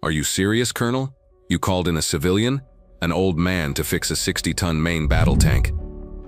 "Are you serious, Colonel? You called in a civilian? An old man to fix a 60-ton main battle tank?"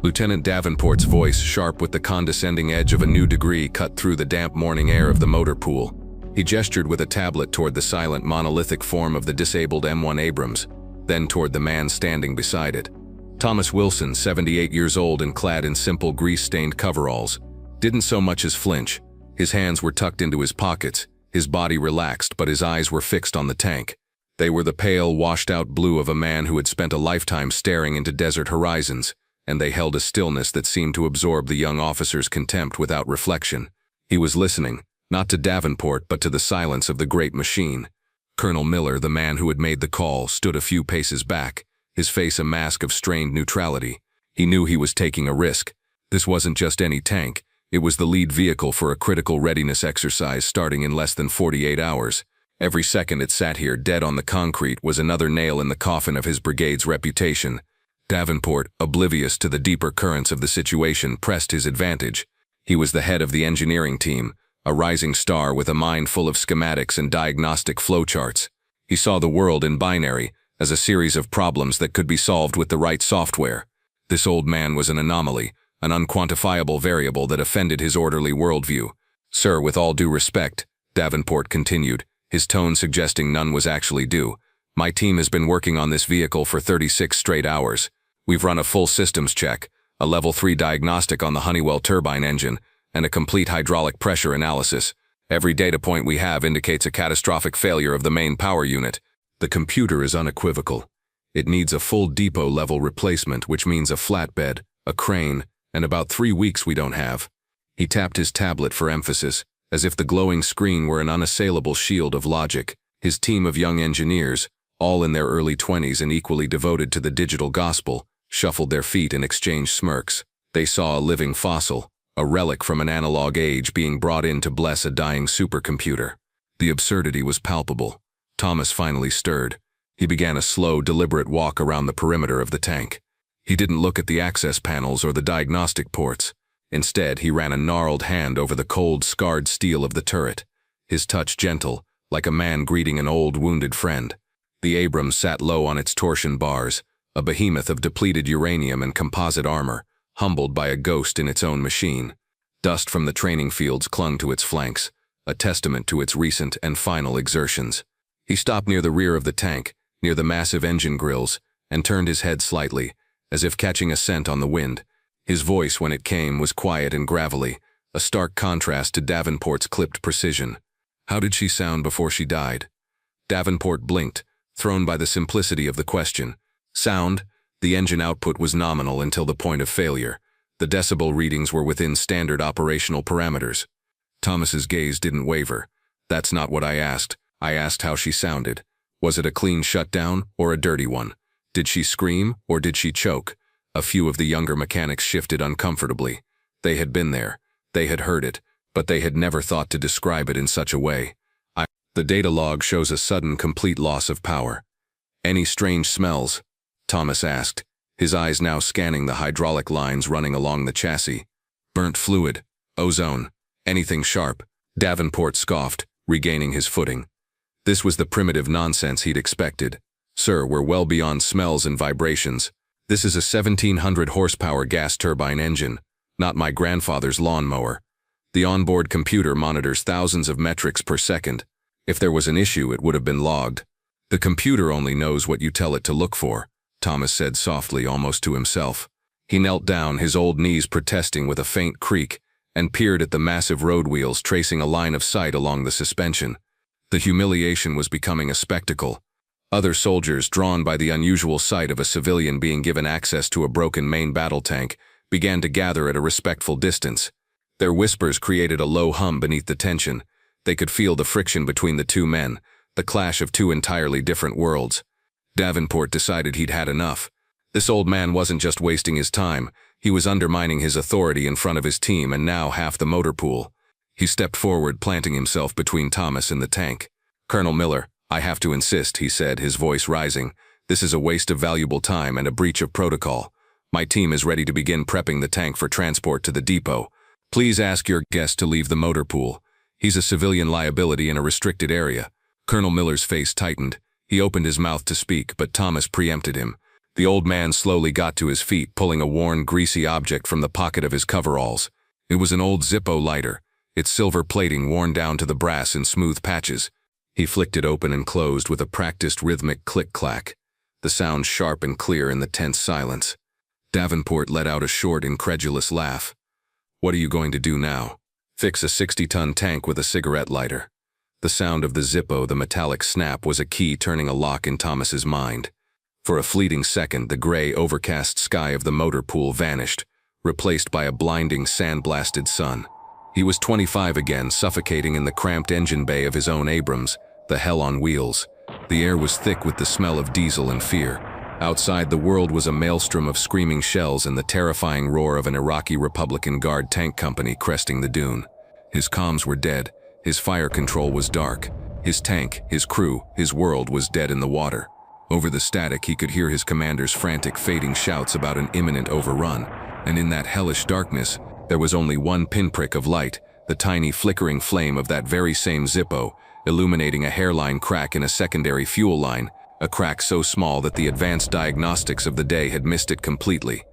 Lieutenant Davenport's voice, sharp with the condescending edge of a new degree, cut through the damp morning air of the motor pool. He gestured with a tablet toward the silent, monolithic form of the disabled M1 Abrams, then toward the man standing beside it. Thomas Wilson, 78 years old and clad in simple grease-stained coveralls, didn't so much as flinch. His hands were tucked into his pockets, his body relaxed, but his eyes were fixed on the tank. They were the pale, washed-out blue of a man who had spent a lifetime staring into desert horizons, and they held a stillness that seemed to absorb the young officer's contempt without reflection. He was listening, not to Davenport, but to the silence of the great machine. Colonel Miller, the man who had made the call, stood a few paces back, his face a mask of strained neutrality. He knew he was taking a risk. This wasn't just any tank. It was the lead vehicle for a critical readiness exercise starting in less than 48 hours. Every second it sat here dead on the concrete was another nail in the coffin of his brigade's reputation. Davenport, oblivious to the deeper currents of the situation, pressed his advantage. He was the head of the engineering team, a rising star with a mind full of schematics and diagnostic flowcharts. He saw the world in binary, as a series of problems that could be solved with the right software. This old man was an anomaly, an unquantifiable variable that offended his orderly worldview. "Sir, with all due respect," Davenport continued, his tone suggesting none was actually due, "my team has been working on this vehicle for 36 straight hours. We've run a full systems check, a level 3 diagnostic on the Honeywell turbine engine, and a complete hydraulic pressure analysis. Every data point we have indicates a catastrophic failure of the main power unit. The computer is unequivocal. It needs a full depot-level replacement, which means a flatbed, a crane, and about 3 weeks we don't have." He tapped his tablet for emphasis, as if the glowing screen were an unassailable shield of logic. His team of young engineers, all in their early 20s and equally devoted to the digital gospel, shuffled their feet and exchanged smirks. They saw a living fossil, a relic from an analog age being brought in to bless a dying supercomputer. The absurdity was palpable. Thomas finally stirred. He began a slow, deliberate walk around the perimeter of the tank. He didn't look at the access panels or the diagnostic ports. Instead, he ran a gnarled hand over the cold, scarred steel of the turret, his touch gentle, like a man greeting an old, wounded friend. The Abrams sat low on its torsion bars, a behemoth of depleted uranium and composite armor, humbled by a ghost in its own machine. Dust from the training fields clung to its flanks, a testament to its recent and final exertions. He stopped near the rear of the tank, near the massive engine grills, and turned his head slightly, as if catching a scent on the wind. His voice, when it came, was quiet and gravelly, a stark contrast to Davenport's clipped precision. "How did she sound before she died?" Davenport blinked, thrown by the simplicity of the question. Sound? The engine output was nominal until the point of failure. The decibel readings were within standard operational parameters. Thomas's gaze didn't waver. "That's not what I asked. I asked how she sounded. Was it a clean shutdown or a dirty one? Did she scream or did she choke?" A few of the younger mechanics shifted uncomfortably. They had been there. They had heard it, but they had never thought to describe it in such a way. The data log shows a sudden, complete loss of power. "Any strange smells?" Thomas asked, his eyes now scanning the hydraulic lines running along the chassis. "Burnt fluid, ozone, anything sharp," Davenport scoffed, regaining his footing. This was the primitive nonsense he'd expected. "Sir, we're well beyond smells and vibrations. This is a 1,700 horsepower gas turbine engine, not my grandfather's lawnmower. The onboard computer monitors thousands of metrics per second. If there was an issue, it would have been logged. The computer only knows what you tell it to look for," Thomas said softly, almost to himself. He knelt down, his old knees protesting with a faint creak, and peered at the massive road wheels tracing a line of sight along the suspension. The humiliation was becoming a spectacle. Other soldiers, drawn by the unusual sight of a civilian being given access to a broken main battle tank, began to gather at a respectful distance. Their whispers created a low hum beneath the tension. They could feel the friction between the two men, the clash of two entirely different worlds. Davenport decided he'd had enough. This old man wasn't just wasting his time, he was undermining his authority in front of his team and now half the motor pool. He stepped forward, planting himself between Thomas and the tank. "Colonel Miller, I have to insist," he said, his voice rising. "This is a waste of valuable time and a breach of protocol. My team is ready to begin prepping the tank for transport to the depot. Please ask your guest to leave the motor pool. He's a civilian liability in a restricted area. Colonel Miller's face tightened. He opened his mouth to speak, but Thomas preempted him. The old man slowly got to his feet, pulling a worn, greasy object from the pocket of his coveralls. It was an old Zippo lighter, its silver plating worn down to the brass in smooth patches. He flicked it open and closed with a practiced rhythmic click-clack, the sound sharp and clear in the tense silence. Davenport let out a short, incredulous laugh. "What are you going to do now?" "Fix a 60-ton tank with a cigarette lighter." The sound of the Zippo, the metallic snap, was a key turning a lock in Thomas's mind. For a fleeting second, the gray, overcast sky of the motor pool vanished, replaced by a blinding, sand-blasted sun. He was 25 again, suffocating in the cramped engine bay of his own Abrams, the hell on wheels. The air was thick with the smell of diesel and fear. Outside, the world was a maelstrom of screaming shells and the terrifying roar of an Iraqi Republican Guard tank company cresting the dune. His comms were dead. His fire control was dark. His tank, his crew, his world was dead in the water. Over the static, he could hear his commander's frantic, fading shouts about an imminent overrun. And in that hellish darkness, there was only one pinprick of light, the tiny flickering flame of that very same Zippo, illuminating a hairline crack in a secondary fuel line, a crack so small that the advanced diagnostics of the day had missed it completely.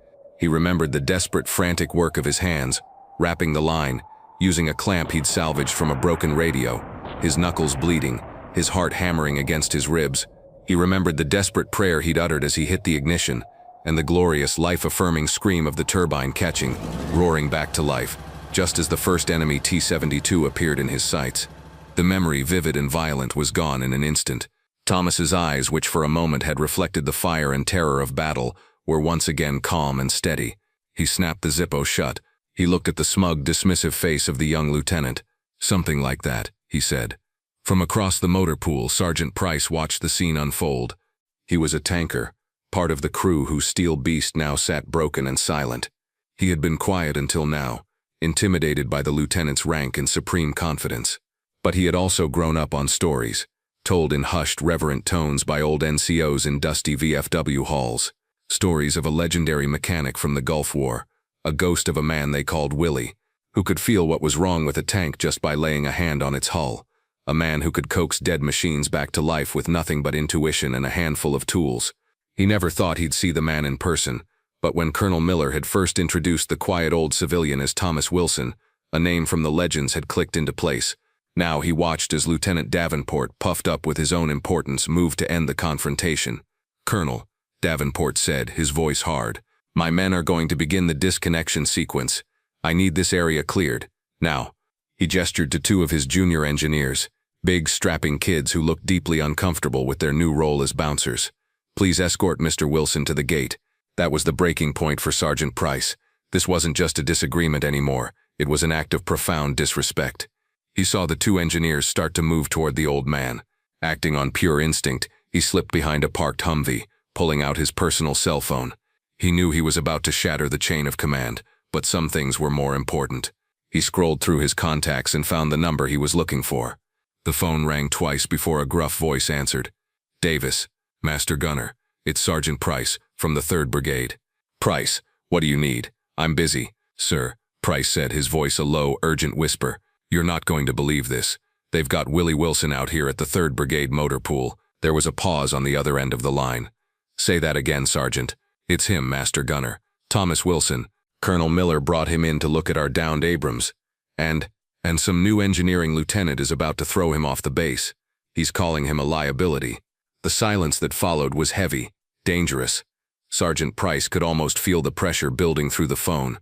He remembered the desperate, frantic work of his hands, wrapping the line, using a clamp he'd salvaged from a broken radio, his knuckles bleeding, his heart hammering against his ribs. He remembered the desperate prayer he'd uttered as he hit the ignition, and the glorious, life-affirming scream of the turbine catching, roaring back to life, just as the first enemy T-72 appeared in his sights. The memory, vivid and violent, was gone in an instant. Thomas's eyes, which for a moment had reflected the fire and terror of battle, were once again calm and steady. He snapped the Zippo shut. He looked at the smug, dismissive face of the young lieutenant. "Something like that," he said. From across the motor pool, Sergeant Price watched the scene unfold. He was a tanker, part of the crew whose steel beast now sat broken and silent. He had been quiet until now, intimidated by the lieutenant's rank and supreme confidence. But he had also grown up on stories, told in hushed, reverent tones by old NCOs in dusty VFW halls. Stories of a legendary mechanic from the Gulf War, a ghost of a man they called Willie, who could feel what was wrong with a tank just by laying a hand on its hull. A man who could coax dead machines back to life with nothing but intuition and a handful of tools. He never thought he'd see the man in person, but when Colonel Miller had first introduced the quiet old civilian as Thomas Wilson, a name from the legends had clicked into place. Now he watched as Lieutenant Davenport, puffed up with his own importance, moved to end the confrontation. "Colonel," Davenport said, his voice hard, "my men are going to begin the disconnection sequence. I need this area cleared. Now." He gestured to two of his junior engineers, big, strapping kids who looked deeply uncomfortable with their new role as bouncers. "Please escort Mr. Wilson to the gate." That was the breaking point for Sergeant Price. This wasn't just a disagreement anymore. It was an act of profound disrespect. He saw the two engineers start to move toward the old man. Acting on pure instinct, he slipped behind a parked Humvee, pulling out his personal cell phone. He knew he was about to shatter the chain of command, but some things were more important. He scrolled through his contacts and found the number he was looking for. The phone rang twice before a gruff voice answered. "Davis, Master Gunner, it's Sergeant Price, from the 3rd Brigade." "Price, what do you need?" "I'm busy, sir," Price said, his voice a low, urgent whisper. "You're not going to believe this. They've got Willie Wilson out here at the 3rd Brigade motor pool." There was a pause on the other end of the line. "Say that again, Sergeant." "It's him, Master Gunner. Thomas Wilson. Colonel Miller brought him in to look at our downed Abrams. And some new engineering lieutenant is about to throw him off the base. He's calling him a liability." The silence that followed was heavy, dangerous. Sergeant Price could almost feel the pressure building through the phone.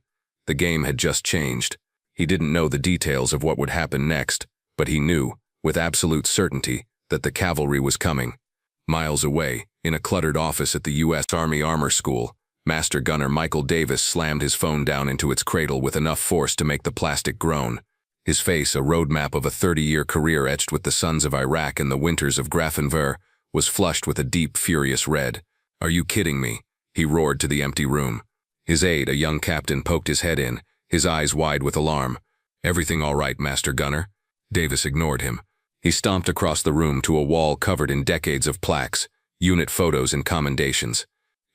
The game had just changed. He didn't know the details of what would happen next, but he knew, with absolute certainty, that the cavalry was coming. Miles away, in a cluttered office at the U.S. Army Armor School, Master Gunner Michael Davis slammed his phone down into its cradle with enough force to make the plastic groan. His face, a roadmap of a 30-year career etched with the suns of Iraq and the winters of Grafenwehr, was flushed with a deep, furious red. "Are you kidding me?" he roared to the empty room. His aide, a young captain, poked his head in, his eyes wide with alarm. "Everything all right, Master Gunner?" Davis ignored him. He stomped across the room to a wall covered in decades of plaques, unit photos and commendations.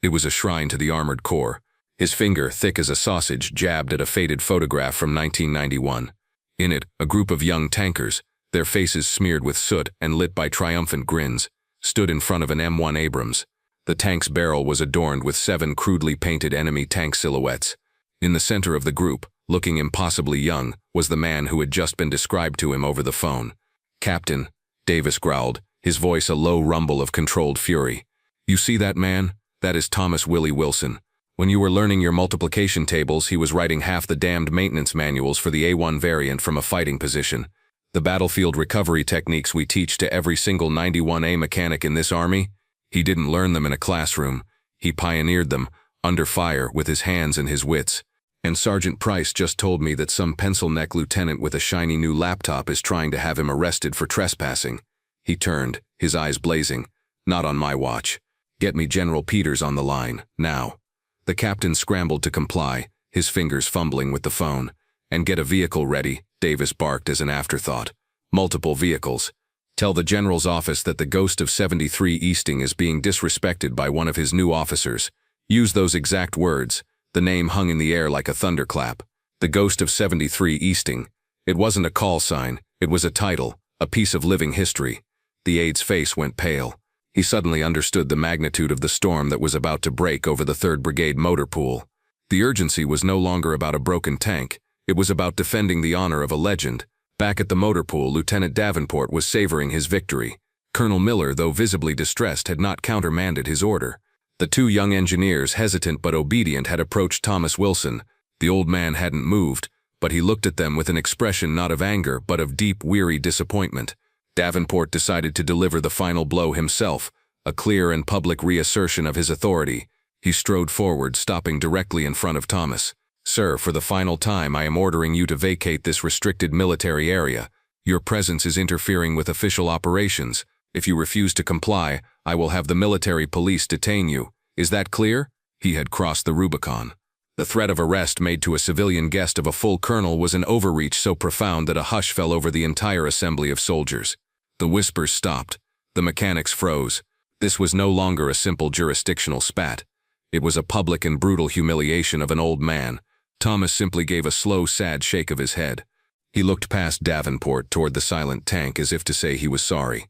It was a shrine to the Armored Corps. His finger, thick as a sausage, jabbed at a faded photograph from 1991. In it, a group of young tankers, their faces smeared with soot and lit by triumphant grins, stood in front of an M1 Abrams. The tank's barrel was adorned with 7 crudely painted enemy tank silhouettes. In the center of the group, looking impossibly young, was the man who had just been described to him over the phone. "Captain," Davis growled, his voice a low rumble of controlled fury. "You see that man? That is Thomas Willie Wilson. When you were learning your multiplication tables, he was writing half the damned maintenance manuals for the A1 variant from a fighting position. The battlefield recovery techniques we teach to every single 91A mechanic in this army, he didn't learn them in a classroom. He pioneered them, under fire, with his hands and his wits. And Sergeant Price just told me that some pencil-neck lieutenant with a shiny new laptop is trying to have him arrested for trespassing." He turned, his eyes blazing. "Not on my watch. Get me General Peters on the line, now." The captain scrambled to comply, his fingers fumbling with the phone. "And get a vehicle ready," Davis barked as an afterthought. "Multiple vehicles. Tell the general's office that the ghost of 73 Easting is being disrespected by one of his new officers. Use those exact words." The name hung in the air like a thunderclap. The ghost of 73 Easting. It wasn't a call sign, it was a title, a piece of living history. The aide's face went pale. He suddenly understood the magnitude of the storm that was about to break over the 3rd Brigade motor pool. The urgency was no longer about a broken tank, it was about defending the honor of a legend. Back at the motor pool, Lieutenant Davenport was savoring his victory. Colonel Miller, though visibly distressed, had not countermanded his order. The 2 young engineers, hesitant but obedient, had approached Thomas Wilson. The old man hadn't moved, but he looked at them with an expression not of anger but of deep, weary disappointment. Davenport decided to deliver the final blow himself, a clear and public reassertion of his authority. He strode forward, stopping directly in front of Thomas. "Sir, for the final time I am ordering you to vacate this restricted military area. Your presence is interfering with official operations. If you refuse to comply, I will have the military police detain you. Is that clear?" He had crossed the Rubicon. The threat of arrest made to a civilian guest of a full colonel was an overreach so profound that a hush fell over the entire assembly of soldiers. The whispers stopped. The mechanics froze. This was no longer a simple jurisdictional spat. It was a public and brutal humiliation of an old man. Thomas simply gave a slow, sad shake of his head. He looked past Davenport toward the silent tank as if to say he was sorry.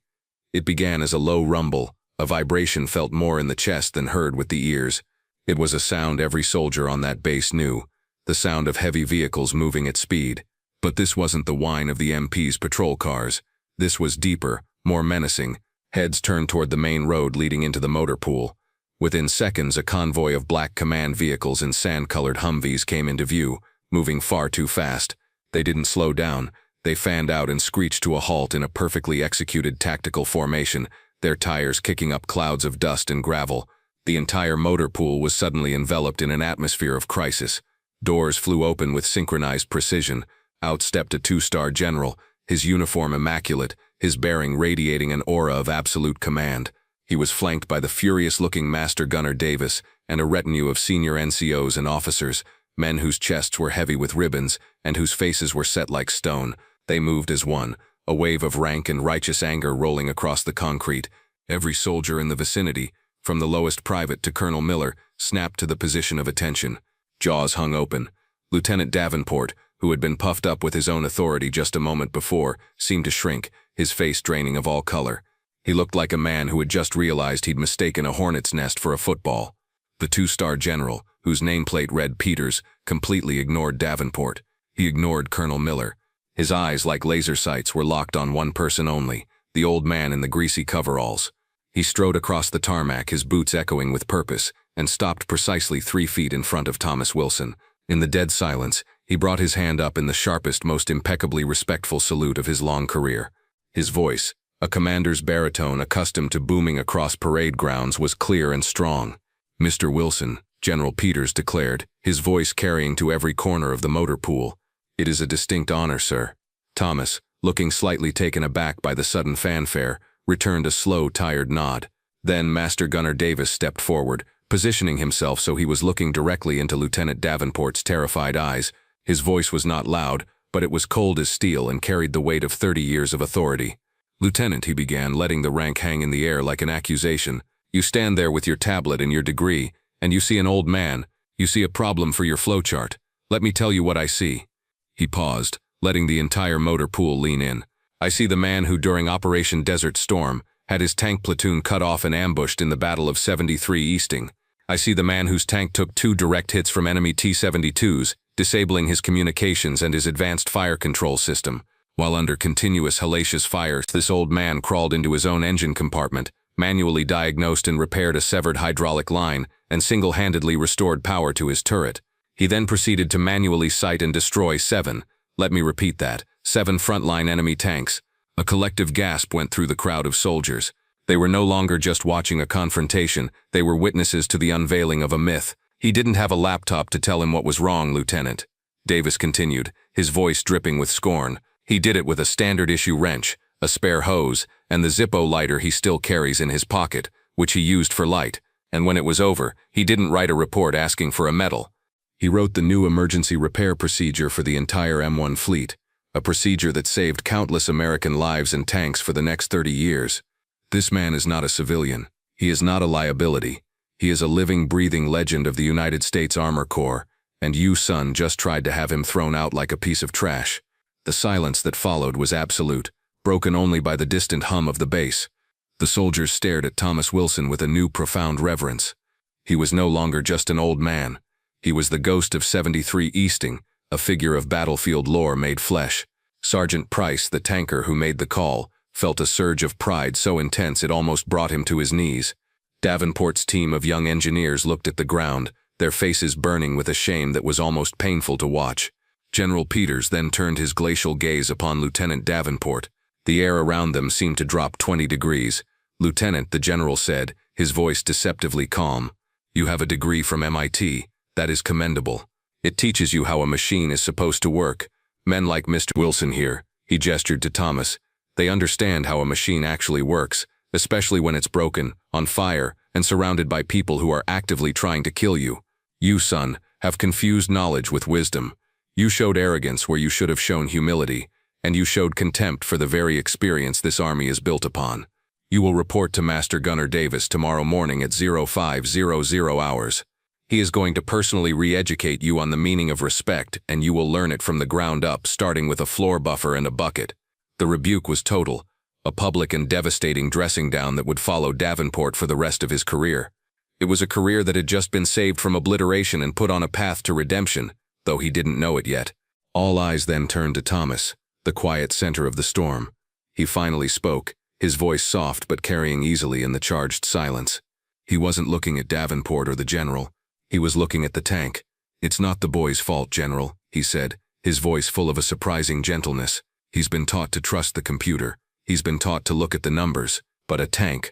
It began as a low rumble, a vibration felt more in the chest than heard with the ears. It was a sound every soldier on that base knew, the sound of heavy vehicles moving at speed. But this wasn't the whine of the MP's patrol cars. This was deeper, more menacing. Heads turned toward the main road leading into the motor pool. Within seconds, a convoy of black command vehicles and sand-colored Humvees came into view, moving far too fast. They didn't slow down. They fanned out and screeched to a halt in a perfectly executed tactical formation, their tires kicking up clouds of dust and gravel. The entire motor pool was suddenly enveloped in an atmosphere of crisis. Doors flew open with synchronized precision. Out stepped a 2-star general, his uniform immaculate, his bearing radiating an aura of absolute command. He was flanked by the furious-looking Master Gunner Davis and a retinue of senior NCOs and officers, men whose chests were heavy with ribbons and whose faces were set like stone. They moved as one, a wave of rank and righteous anger rolling across the concrete. Every soldier in the vicinity, from the lowest private to Colonel Miller, snapped to the position of attention. Jaws hung open. Lieutenant Davenport, who had been puffed up with his own authority just a moment before, seemed to shrink, his face draining of all color. He looked like a man who had just realized he'd mistaken a hornet's nest for a football. The 2-star general, whose nameplate read Peters, completely ignored Davenport. He ignored Colonel Miller. His eyes, like laser sights, were locked on one person only, the old man in the greasy coveralls. He strode across the tarmac, his boots echoing with purpose, and stopped precisely 3 feet in front of Thomas Wilson. In the dead silence, he brought his hand up in the sharpest, most impeccably respectful salute of his long career. His voice, a commander's baritone accustomed to booming across parade grounds, was clear and strong. "Mr. Wilson," General Peters declared, his voice carrying to every corner of the motor pool. "It is a distinct honor, sir." Thomas, looking slightly taken aback by the sudden fanfare, returned a slow, tired nod. Then Master Gunner Davis stepped forward, positioning himself so he was looking directly into Lieutenant Davenport's terrified eyes. His voice was not loud, but it was cold as steel and carried the weight of 30 years of authority. "Lieutenant," he began, letting the rank hang in the air like an accusation, "you stand there with your tablet and your degree, and you see an old man. You see a problem for your flowchart. Let me tell you what I see." He paused, letting the entire motor pool lean in. I see the man who, during Operation Desert Storm, had his tank platoon cut off and ambushed in the Battle of 73 Easting. I see the man whose tank took 2 direct hits from enemy T-72s, disabling his communications and his advanced fire control system. While under continuous hellacious fire, this old man crawled into his own engine compartment, manually diagnosed and repaired a severed hydraulic line, and single-handedly restored power to his turret. He then proceeded to manually sight and destroy 7, let me repeat that, 7 frontline enemy tanks. A collective gasp went through the crowd of soldiers. They were no longer just watching a confrontation, they were witnesses to the unveiling of a myth. He didn't have a laptop to tell him what was wrong, Lieutenant. Davis continued, his voice dripping with scorn. He did it with a standard-issue wrench, a spare hose, and the Zippo lighter he still carries in his pocket, which he used for light. And when it was over, he didn't write a report asking for a medal. He wrote the new emergency repair procedure for the entire M1 fleet, a procedure that saved countless American lives and tanks for the next 30 years. This man is not a civilian. He is not a liability. He is a living, breathing legend of the United States Armor Corps, and you, son, just tried to have him thrown out like a piece of trash. The silence that followed was absolute, broken only by the distant hum of the bass. The soldiers stared at Thomas Wilson with a new profound reverence. He was no longer just an old man. He was the ghost of 73 Easting, a figure of battlefield lore made flesh. Sergeant Price, the tanker who made the call, felt a surge of pride so intense it almost brought him to his knees. Davenport's team of young engineers looked at the ground, their faces burning with a shame that was almost painful to watch. General Peters then turned his glacial gaze upon Lieutenant Davenport. The air around them seemed to drop 20 degrees. Lieutenant, the general said, his voice deceptively calm. You have a degree from MIT. That is commendable. It teaches you how a machine is supposed to work. Men like Mr. Wilson here, he gestured to Thomas, they understand how a machine actually works, especially when it's broken, on fire, and surrounded by people who are actively trying to kill you. You, son, have confused knowledge with wisdom. You showed arrogance where you should have shown humility, and you showed contempt for the very experience this army is built upon. You will report to Master Gunner Davis tomorrow morning at 0500 hours. He is going to personally re-educate you on the meaning of respect, and you will learn it from the ground up, starting with a floor buffer and a bucket. The rebuke was total, a public and devastating dressing down that would follow Davenport for the rest of his career. It was a career that had just been saved from obliteration and put on a path to redemption, though he didn't know it yet. All eyes then turned to Thomas, the quiet center of the storm. He finally spoke, his voice soft but carrying easily in the charged silence. He wasn't looking at Davenport or the general. He was looking at the tank. It's not the boy's fault, General, he said, his voice full of a surprising gentleness. He's been taught to trust the computer. He's been taught to look at the numbers. But a tank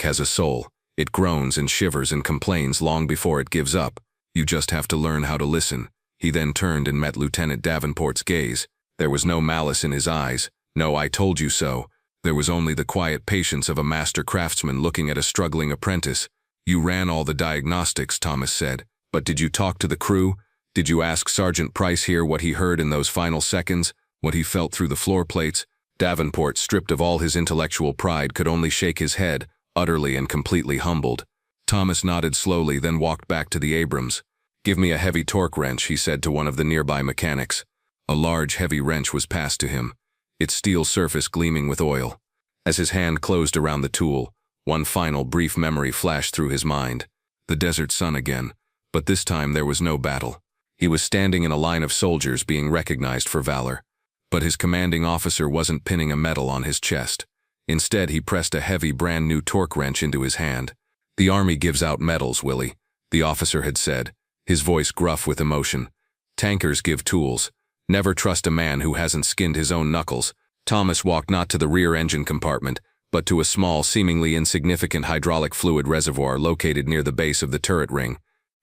has a soul. It groans and shivers and complains long before it gives up. You just have to learn how to listen. He then turned and met Lieutenant Davenport's gaze. There was no malice in his eyes. No, I told you so. There was only the quiet patience of a master craftsman looking at a struggling apprentice. You ran all the diagnostics, Thomas said. But did you talk to the crew? Did you ask Sergeant Price here what he heard in those final seconds? What he felt through the floor plates? Davenport, stripped of all his intellectual pride, could only shake his head, utterly and completely humbled. Thomas nodded slowly, then walked back to the Abrams. Give me a heavy torque wrench, he said to one of the nearby mechanics. A large, heavy wrench was passed to him, its steel surface gleaming with oil. As his hand closed around the tool, one final brief memory flashed through his mind. The desert sun again, but this time there was no battle. He was standing in a line of soldiers being recognized for valor. But his commanding officer wasn't pinning a medal on his chest. Instead, he pressed a heavy, brand-new torque wrench into his hand. The Army gives out medals, Willie, the officer had said, his voice gruff with emotion. Tankers give tools. Never trust a man who hasn't skinned his own knuckles. Thomas walked not to the rear engine compartment, but to a small, seemingly insignificant hydraulic fluid reservoir located near the base of the turret ring.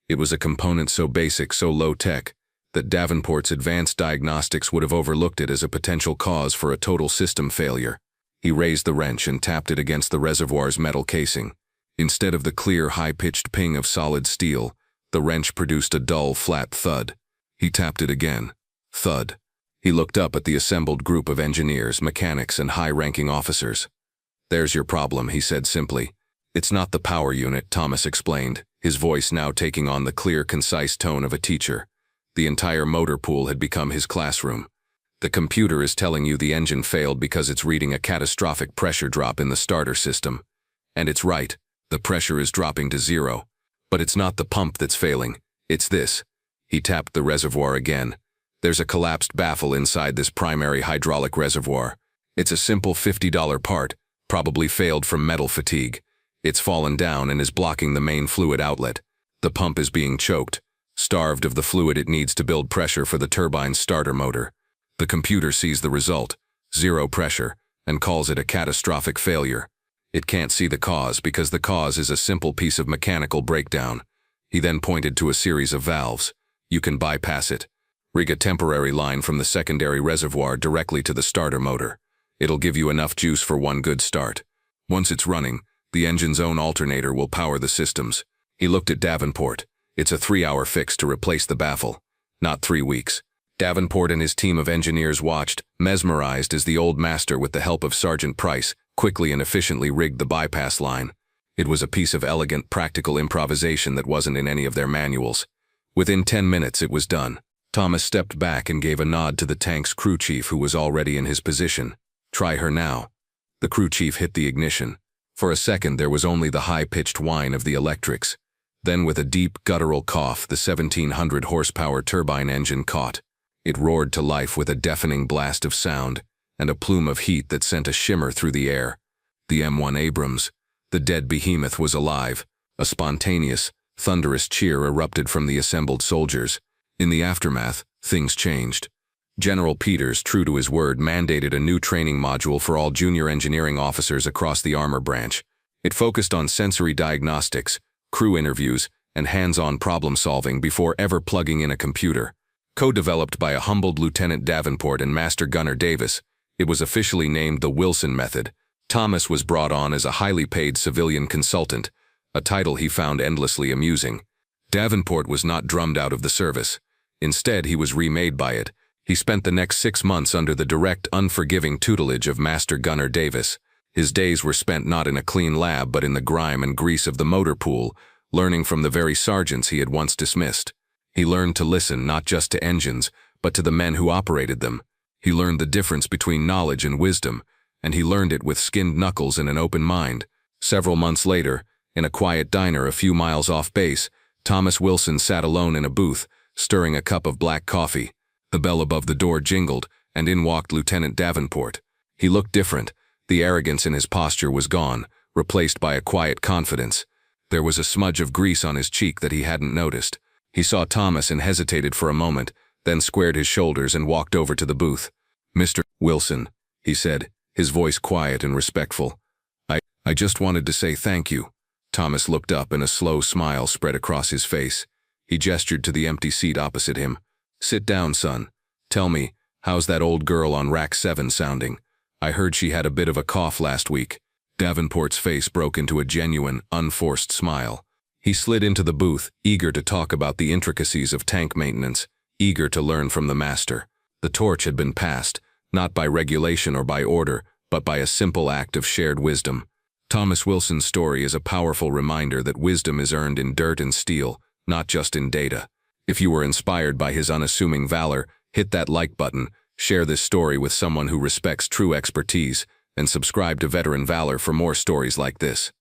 It was a component so basic, so low-tech, that Davenport's advanced diagnostics would have overlooked it as a potential cause for a total system failure. He raised the wrench and tapped it against the reservoir's metal casing. Instead of the clear, high-pitched ping of solid steel, the wrench produced a dull, flat thud. He tapped it again. Thud. He looked up at the assembled group of engineers, mechanics, and high-ranking officers. There's your problem, he said simply. It's not the power unit, Thomas explained, his voice now taking on the clear, concise tone of a teacher. The entire motor pool had become his classroom. The computer is telling you the engine failed because it's reading a catastrophic pressure drop in the starter system. And it's right, the pressure is dropping to 0. But it's not the pump that's failing, it's this. He tapped the reservoir again. There's a collapsed baffle inside this primary hydraulic reservoir. It's a simple $50 part, probably failed from metal fatigue. It's fallen down and is blocking the main fluid outlet. The pump is being choked, starved of the fluid it needs to build pressure for the turbine's starter motor. The computer sees the result, 0 pressure, and calls it a catastrophic failure. It can't see the cause because the cause is a simple piece of mechanical breakdown. He then pointed to a series of valves. You can bypass it. Rig a temporary line from the secondary reservoir directly to the starter motor. It'll give you enough juice for one good start. Once it's running, the engine's own alternator will power the systems. He looked at Davenport. It's a 3-hour fix to replace the baffle, not 3 weeks. Davenport and his team of engineers watched, mesmerized as the old master, with the help of Sergeant Price, quickly and efficiently rigged the bypass line. It was a piece of elegant, practical improvisation that wasn't in any of their manuals. Within 10 minutes it was done. Thomas stepped back and gave a nod to the tank's crew chief, who was already in his position. Try her now. The crew chief hit the ignition. For a second there was only the high-pitched whine of the electrics. Then with a deep, guttural cough, the 1700 horsepower turbine engine caught. It roared to life with a deafening blast of sound and a plume of heat that sent a shimmer through the air. The M1 Abrams, the dead behemoth, was alive. A spontaneous, thunderous cheer erupted from the assembled soldiers. In the aftermath, things changed. General Peters, true to his word, mandated a new training module for all junior engineering officers across the armor branch. It focused on sensory diagnostics, crew interviews, and hands-on problem-solving before ever plugging in a computer. Co-developed by a humbled Lieutenant Davenport and Master Gunner Davis, it was officially named the Wilson Method. Thomas was brought on as a highly paid civilian consultant, a title he found endlessly amusing. Davenport was not drummed out of the service. Instead, he was remade by it. He spent the next 6 months under the direct, unforgiving tutelage of Master Gunner Davis. His days were spent not in a clean lab but in the grime and grease of the motor pool, learning from the very sergeants he had once dismissed. He learned to listen not just to engines, but to the men who operated them. He learned the difference between knowledge and wisdom, and he learned it with skinned knuckles and an open mind. Several months later, in a quiet diner a few miles off base, Thomas Wilson sat alone in a booth, stirring a cup of black coffee. The bell above the door jingled, and in walked Lieutenant Davenport. He looked different. The arrogance in his posture was gone, replaced by a quiet confidence. There was a smudge of grease on his cheek that he hadn't noticed. He saw Thomas and hesitated for a moment, then squared his shoulders and walked over to the booth. "Mr. Wilson," he said, his voice quiet and respectful. I just wanted to say thank you." Thomas looked up and a slow smile spread across his face. He gestured to the empty seat opposite him. "Sit down, son. Tell me, how's that old girl on rack 7 sounding? I heard she had a bit of a cough last week." Davenport's face broke into a genuine, unforced smile. He slid into the booth, eager to talk about the intricacies of tank maintenance, eager to learn from the master. The torch had been passed, not by regulation or by order, but by a simple act of shared wisdom. Thomas Wilson's story is a powerful reminder that wisdom is earned in dirt and steel, not just in data. If you were inspired by his unassuming valor, hit that like button, share this story with someone who respects true expertise, and subscribe to Veteran Valor for more stories like this.